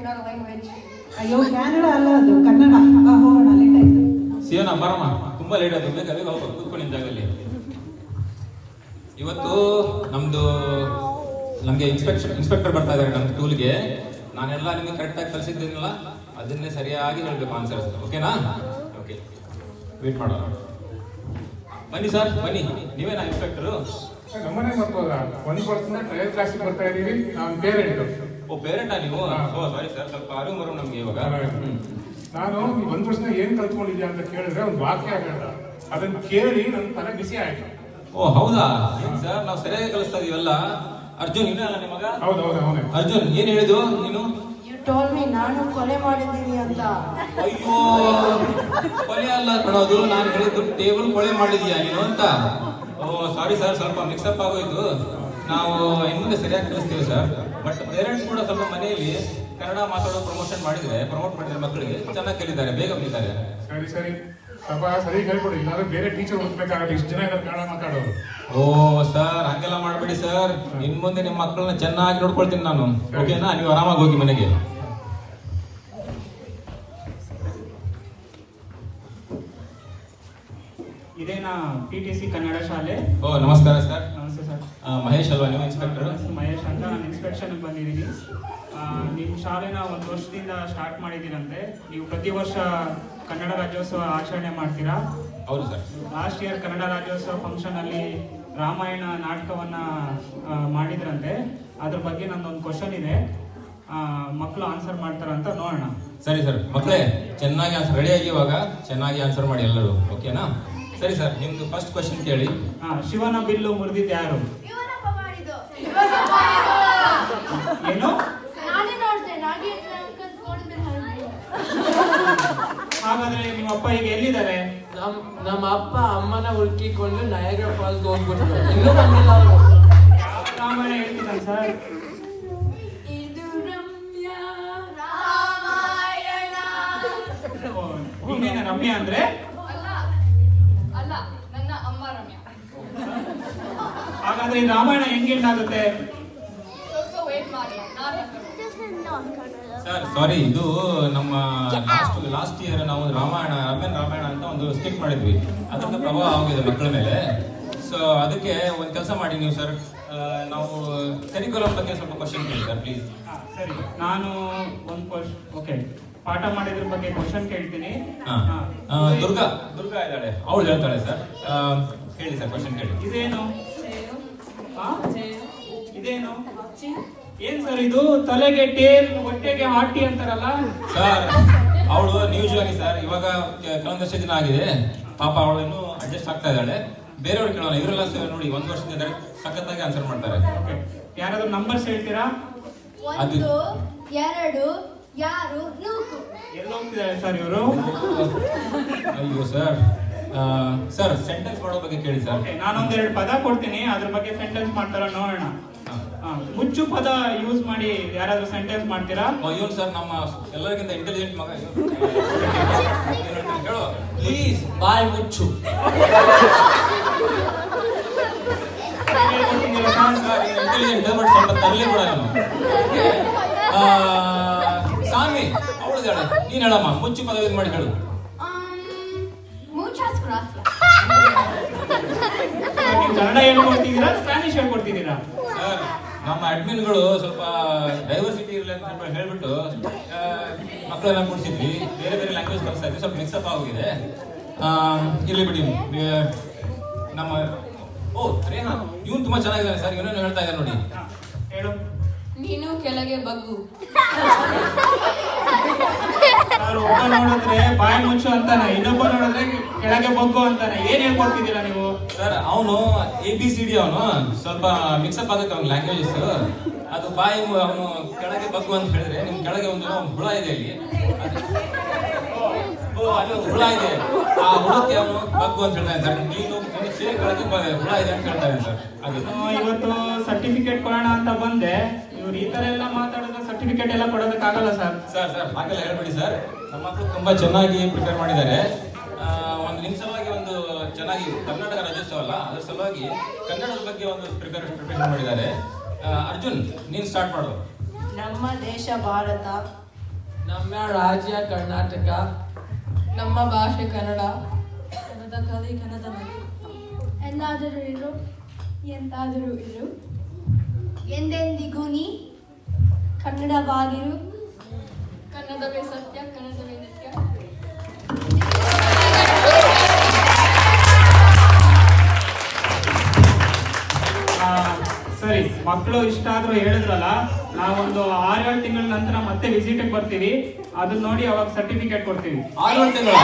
Kannada language. ಅಯ್ಯೋ ಕನ್ನಡ ಅಲ್ಲ ಅದು ಕನ್ನಡ. ಹೋಗೋಣ ಲೇಟ್ ಆಯ್ತು. ಸಿಯೋನ ಬರಮ್ಮ, ತುಂಬಾ ಲೇಟ್ ಆಯ್ತು. ಬೇಗ ಬೇಗ ಹೋಗು, ಕೂತ್ಕೊಂಡು ನಿನ್ ಜಾಗದಲ್ಲಿ. ಇವತ್ತು ನಮಗೆ ಇನ್ಸ್ಪೆಕ್ಟರ್ ಬರ್ತಾ ಇದ್ದಾರೆ ನಮ್ಮ ಸ್ಕೂಲ್ಗೆ. ನಾನೆಲ್ಲ ನಿಮಗೆ ಕರೆಕ್ಟಾಗಿ ಕಲಿಸಿದ್ದೀನಲ್ಲ, ಅದನ್ನೇ ಸರಿಯಾಗಿ ಹೇಳ್ಬೇಕು ಆನ್ಸರ್ಸ್. ಓಕೆನಾ? ಓಕೆ, ವೇಟ್ ಮಾಡೋಣ. ಬನ್ನಿ ಸರ್, ಬನ್ನಿ. ನೀವೇನಾ ಇನ್ಸ್ಪೆಕ್ಟರು? ನಮ್ಮನೆ ಮಕ್ಕಳ ಒಂದು ವರ್ಷದಿಂದ ಟ್ರಯಲ್ ಕ್ಲಾಸಿಗೆ ಬರ್ತಾ ಇದೀವಿ. ನಾನು ಪೇರೆಂಟ್. ಓ, ಪೇರೆಂಟಾ ನೀವು? ಓ ಸಾರಿ ಸರ್, ಸ್ವಲ್ಪ ಅರಿವು ಮರು ನಮ್ಗೆ ಇವಾಗ. ನಾನು ಒಂದು ವರ್ಷದಿಂದ ಏನ್ ಕಲ್ತ್ಕೊಂಡಿದ್ಯಾ ಅಂತ ಕೇಳಿದ್ರೆ ಒಂದು ವಾಕ್ಯ ಹೇಳ್ದ. ಅದನ್ನ ಕೇಳಿ ನನ್ನ ತಲೆ ಬಿಸಿ ಆಯ್ತು. ಓ ಹೌದಾ? ಏನ್ ಸರ್, ನಾವು ಸರಿಯಾಗಿ ಕಲಿಸ್ತಾ ಇದೀವಲ್ಲ. ಅರ್ಜುನ್ ಇವನೇ ಅಲ್ಲ ನಿಮಗ? ಹೌದೌದು, ಅವನೇ. ಅರ್ಜುನ್, ಏನ್ ಹೇಳಿದ್ದು ನೀನು? You told me ನಾನು ಕೊಲೆ ಮಾಡಿದ್ದೀನಿ ಅಂತ. ಅಯ್ಯೋ, ಕೊಲೆ ಅಲ್ಲ ಕಣೋದು, ನಾನು ಹೇಳಿದ್ದು ಟೇಬಲ್ ಕೊಳೆ ಮಾಡಿದ್ಯಾ ನೀನು ಅಂತ. ಓ ಸಾರಿ ಸರ್, ಸ್ವಲ್ಪ ಮಿಕ್ಸಪ್ ಆಗೋಯ್ತು. ನಾವು ಇನ್ನು ಸರಿಯಾಗಿ ಕಲಿಸ್ತೀವಿ ಸರ್. ಬಟ್ ಪೇರೆಂಟ್ಸ್ ಕೂಡ ಸ್ವಲ್ಪ ಮನೆಯಲ್ಲಿ ಕನ್ನಡ ಮಾತಾಡೋ ಪ್ರಮೋಟ್ ಮಾಡಿದ್ರೆ ಮಕ್ಕಳಿಗೆ ಚೆನ್ನಾಗಿ ಕಲಿತಾರೆ, ಬೇಗ ಕಲಿತಾರೆ. ಸರಿ ಸರಿ, ಸ್ವಲ್ಪ ಸರಿ ಹೇಳ್ಕೊಡಿ. ಇಲ್ಲಾಂದ್ರೆ ಬೇರೆ ಟೀಚರ್ ಓದ್ಬೇಕಾಗತ್ತೆ. ಇಷ್ಟು ಜನ ಇದ್ದಾರೆ ಕನ್ನಡ ಮಾತಾಡೋರು. ಓ ಸರ್, ಹಂಗೆಲ್ಲ ಮಾಡಬೇಡಿ ಸರ್. ಇನ್ ಮುಂದೆ ನಿಮ್ಮ ಮಕ್ಕಳನ್ನ ಚೆನ್ನಾಗಿ ನೋಡ್ಕೊಳ್ತೀನಿ ನಾನು. ಓಕೆನಾ? ನೀವು ಆರಾಮಾಗಿ ಹೋಗಿ ಮನೆಗೆ. ಇದೇನಾ PTC ಕನ್ನಡ ಶಾಲೆ? ಓ ನಮಸ್ಕಾರ ಸರ್. ನಮಸ್ತೆ ಸರ್. ಮಹೇಶ್ ಅಲ್ವಾ ನೀವು ಇನ್ಸ್ಪೆಕ್ಟರ್? ಮಹೇಶ್ ಅಂತ, ನಾನು ಇನ್ಸ್ಪೆಕ್ಷನ್ಗೆ ಬಂದಿದ್ದೀನಿ. ನಿಮ್ಮ ಶಾಲೆನ ಒಂದು ವರ್ಷದಿಂದ ಸ್ಟಾರ್ಟ್ ಮಾಡಿದ್ದೀರಂತೆ. ನೀವು ಪ್ರತಿ ವರ್ಷ ಕನ್ನಡ ರಾಜ್ಯೋತ್ಸವ ಆಚರಣೆ ಮಾಡ್ತೀರಾ? ಹೌದು ಸರ್. ಲಾಸ್ಟ್ ಇಯರ್ ಕನ್ನಡ ರಾಜ್ಯೋತ್ಸವ ಫಂಕ್ಷನಲ್ಲಿ ರಾಮಾಯಣ ನಾಟಕವನ್ನ ಮಾಡಿದ್ರಂತೆ. ಅದ್ರ ಬಗ್ಗೆ ನಂದೊಂದು ಕ್ವಶನ್ ಇದೆ, ಮಕ್ಕಳು ಆನ್ಸರ್ ಮಾಡ್ತಾರಂತ ನೋಡೋಣ. ಸರಿ ಸರ್, ಮಕ್ಕಳೇ ಚೆನ್ನಾಗಿ ಆನ್ಸರ್ ರೆಡಿಯಾಗಿ ಇವಾಗ ಚೆನ್ನಾಗಿ ಆನ್ಸರ್ ಮಾಡಿ ಎಲ್ಲರೂ. ಓಕೆನಾ? ಸರಿ ಸರ್, ನಿಮ್ದು ಫಸ್ಟ್ ಕ್ವಶನ್ ಕೇಳಿ. ಶಿವನ ಬಿಲ್ಲು ಮುರಿದಿದ್ದು ಯಾರು? ಏನು? ಹಾಗಾದ್ರೆ ನಿಮ್ಮ ಅಪ್ಪ ಈಗ ಎಲ್ಲಿದ್ದಾರೆ? ನಮ್ಮ ಅಪ್ಪ ಅಮ್ಮನ ಹುಡುಕಿಕೊಂಡು ನಯಾಗ್ರಾ ಫಾಲ್ಸ್ ಹೋಗ್ಬಿಟ್ರು, ಇನ್ನೂ ಬಂದಿಲ್ಲ ಅವರು. ರಾಮಾಯಣ ಹೇಳ್ತಿದ್ದಾನೆ ಸರ್. ನೀನೇನ ರಮ್ಯಾ ಅಂದ್ರೆ? ಅಲ್ಲ, ನನ್ನ ಅಮ್ಮ ರಮ್ಯಾ. ಹಾಗಾದ್ರೆ ಈ ರಾಮಾಯಣ ಹೆಂಗೆ ಆಗುತ್ತೆ? ಸ್ವಲ್ಪ ವೇಟ್ ಮಾಡಿ, ಸರ್ ಸಾರಿ, ಇದು ನಮ್ಮ ಲಾಸ್ಟ್ ಇಯರ್ ನಾವು ರಾಮಾಯಣ ಅಂತ ಒಂದು ಸ್ಕಿಟ್ ಮಾಡಿದ್ವಿ. ಅದರಿಂದ ಪ್ರಭಾವ ಆಗಿದೆ ಮಕ್ಕಳ ಮೇಲೆ. ಸೊ ಅದಕ್ಕೆ ಒಂದು ಕೆಲಸ ಮಾಡಿ ನೀವು ಸರ್, ನಾವು ಕರಿಕ್ಯುಲಮ್ ಬಗ್ಗೆ ಸ್ವಲ್ಪ ಕ್ವಶನ್ ಕೇಳಿ ಸರ್ ಪ್ಲೀಸ್. ಸರಿ, ನಾನು ಒಂದು ಓಕೆ ಪಾಠ ಮಾಡಿದ್ರ ಬಗ್ಗೆ ಕ್ವಶನ್ ಕೇಳ್ತೀನಿ. ದುರ್ಗಾ ಇದ್ದಾಳೆ, ಅವಳು ಹೇಳ್ತಾಳೆ ಸರ್. ಹೇಳಿ ಸರ್, ಕ್ವಶನ್ ಕೇಳಿ. ಇದೇನು? ಇದೇನು? ಏನ್ ಸರ್ ಇದು? ತಲೆಗೆ ಟೇಲ್, ಹೊಟ್ಟೆಗೆ ಹಾಟಿ ಅಂತಾರಲ್ಲ ಸರ್. ಅವಳು ನ್ಯೂಜುವಲಿ ಸರ್, ಇವಾಗ ಕೆಲವೊಂದಷ್ಟು ದಿನ ಆಗಿದೆ ಪಾಪ, ಅವಳು ಇನ್ನೂ ಅಡ್ಜಸ್ಟ್ ಆಗ್ತಾ ಇದ್ದಾಳೆ. ಬೇರೆಯವ್ರು ಕೇಳೋಣ, ಇವರೆಲ್ಲ ನೋಡಿ ಒಂದು ವರ್ಷದಿಂದ ಸಖತ್ತಾಗಿ ಆನ್ಸರ್ ಮಾಡ್ತಾರೆ. ಯಾರಾದ್ರೂ ನಂಬರ್ಸ್ ಹೇಳ್ತೀರಾ? 1 2 ಯಾರು ನೂಕು. ಎಲ್ಲಿ ಹೋಗ್ತಿದ್ದಾರೆ ಸರ್ ಇವರು? ಅಯ್ಯೋ ಸರ್, ಸರ್ ಸೆಂಟೆನ್ಸ್ ಮಾಡೋ ಬಗ್ಗೆ ಕೇಳಿ ಸರ್. ನಾನೊಂದೆರಡು ಪದ ಕೊಡ್ತೀನಿ, ಅದ್ರ ಬಗ್ಗೆ ಸೆಂಟೆನ್ಸ್ ಮಾಡ್ತಾರ ನೋಡೋಣ. ಮುಚ್ಚು ಪದ ಯೂಸ್ ಮಾಡಿ ಯಾರಾದ್ರೂ ಸೆಂಟೆನ್ಸ್ ಮಾಡ್ತೀರಾ? ಇವನು ಸರ್ ನಮ್ಮ ಎಲ್ಲರಿಗಿಂತ ಇಂಟೆಲಿಜೆಂಟ್ ಮಗ. ಹೇಳು ಪ್ಲೀಸ್, ಬಾಯ್ ಮುಚ್ಚು. ಇಂಟೆಲಿಜೆಂಟ್ ಬಟ್ ಸ್ವಲ್ಪ ತರಲಿ ಕೂಡ ನಾನು. ಸಾನ್ವಿ ಅವಳು ಹೇಳ, ನೀನ್ ಹೇಳಮ್ಮ, ಮುಚ್ಚು ಪದ ಯೂಸ್ ಮಾಡಿ ಹೇಳು. Muchas gracias. ನೀವು ಕನ್ನಡ ಹೇಳ್ಕೊಡ್ತಿದ್ದೀರಾ, ಸ್ಪ್ಯಾನಿಷ್ ಹೇಳ್ಕೊಡ್ತಿದ್ದೀರಾ? ಸರ್, ನಮ್ಮ ಅಡ್ಮಿನ್ಗಳು ಸ್ವಲ್ಪ ಡೈವರ್ಸಿಟಿ ಇರಲಿ ಅಂತ ಸ್ವಲ್ಪ ಹೇಳ್ಬಿಟ್ಟು ಮಕ್ಕಳೆಲ್ಲ ಕೊಡ್ಸಿದ್ವಿ. ಬೇರೆ ಬೇರೆ ಲ್ಯಾಂಗ್ವೇಜ್ ಕಲಿಸ್ತಾ ಇದ್ವಿ, ಸ್ವಲ್ಪ ಮಿಕ್ಸಪ್ ಆಗೋಗಿದೆ. ಇರ್ಲಿ ಬಿಡಿ. ನಮ್ಮ ರೇಹಾ, ಇವನು ತುಂಬಾ ಚೆನ್ನಾಗಿದ್ದಾನೆ ಸರ್. ಇವನೇನು ಹೇಳ್ತಾ ಇದ್ದಾನೆ ನೋಡಿ. ಹೇಳು. ನೀನು ಕೆಳಗೆ ಬಗ್ಗು. ಒಬ್ಬ ನೋಡಿದ್ರೆ ಬಾಯಿ ಮುಚ್ಚು ಅಂತಾನೆ, ಇನ್ನೊಬ್ಬ ನೋಡಿದ್ರೆ ಕೆಳಗೆ ಬಗ್ಗು ಅಂತಾನೆ. ಏನ್ ಹೇಳ್ಕೊಡ್ತಿದ್ದೀರಾ ನೀವು? ಸರ್ ಅವನು ABCD, ಅವನು ಸ್ವಲ್ಪ ಮಿಕ್ಸಪ್ ಆಗುತ್ತೆ ಅವ್ನ ಲ್ಯಾಂಗ್ವೇಜಸ್. ಅದು ಬಾಯಿ ಅವನು ಕೆಳಗೆ ಬಗ್ಗು ಅಂತ ಹೇಳಿದ್ರೆ, ನಿಮ್ ಕೆಳಗೆ ಒಂದು ಹುಳ ಇದೆ ಇಲ್ಲಿ. ಅಲ್ಲಿ ಒಂದು ಹುಳ ಇದೆ, ಆ ಹುಳಕ್ಕೆ ಅವನು ಬಗ್ಗು ಅಂತ ಹೇಳ್ತಾನೆ ಸರ್. ನೀನು ಕೆಳಗೆ ಹುಳ ಇದೆ ಅಂತ ಹೇಳ್ತಾನೆ ಸರ್. ಇವತ್ತು ಸರ್ಟಿಫಿಕೇಟ್ ಕೊಡೋಣ ಅಂತ ಬಂದೆ, ಇವ್ರು ಈ ತರ ಎಲ್ಲ ಮಾತಾಡಿದ್ರೆ ಸರ್ಟಿಫಿಕೇಟ್ ಎಲ್ಲ ಕೊಡೋದಕ್ಕಾಗಲ್ಲ ಸರ್. ಸರ್ ಹಾಗೆಲ್ಲ ಹೇಳ್ಬೇಡಿ ಸರ್. ನಮ್ಮ ಮಕ್ಕಳು ತುಂಬಾ ಚೆನ್ನಾಗಿ ಪ್ರಿಪೇರ್ ಮಾಡಿದ್ದಾರೆ. ಒಂದು ನಿಮ್ಮ ಸಲುವಾಗಿ ಒಂದು ಚೆನ್ನಾಗಿ ಕರ್ನಾಟಕ ರಾಜ್ಯೋತ್ಸವ ಅಲ್ಲ, ಅದ್ರ ಸಲುವಾಗಿ ಕನ್ನಡದ ಬಗ್ಗೆ ಒಂದು ಪ್ರಿಪರೇಷನ್ ಮಾಡಿದ್ದಾರೆ. ಅರ್ಜುನ್, ನೀನ್ ಸ್ಟಾರ್ಟ್ ಮಾಡು. ನಮ್ಮ ದೇಶ ಭಾರತ ನಮ್ಮ ರಾಜ್ಯ ಕರ್ನಾಟಕ. ನಮ್ಮ ಭಾಷೆ ಕನ್ನಡ. ಕನ್ನಡ ಕಲಿ ಕನ್ನಡ ಮನೆ. ಎಂದಾದರೂ ಇರು ಎಂತಾದರೂ ಇರು. ಎಂದೆಂದಿಗೂ ನೀ ಕನ್ನಡವಾಗಿರು. ಕನ್ನಡವೇ ಸತ್ಯ, ಕನ್ನಡವೇ ನಿತ್ಯ. ಸರಿ, ಮಕ್ಕಳು ಇಷ್ಟ ಆದ್ರೂ ಹೇಳಿದ್ರಲ್ಲ, ನಾವೊಂದು 6-7 ತಿಂಗಳ ನಂತರ ಮತ್ತೆ ವಿಸಿಟ್ ಬರ್ತೀವಿ. ಅದನ್ನ ನೋಡಿ ಅವಾಗ ಸರ್ಟಿಫಿಕೇಟ್ ಕೊಡ್ತೀವಿ. 6 ತಿಂಗಳ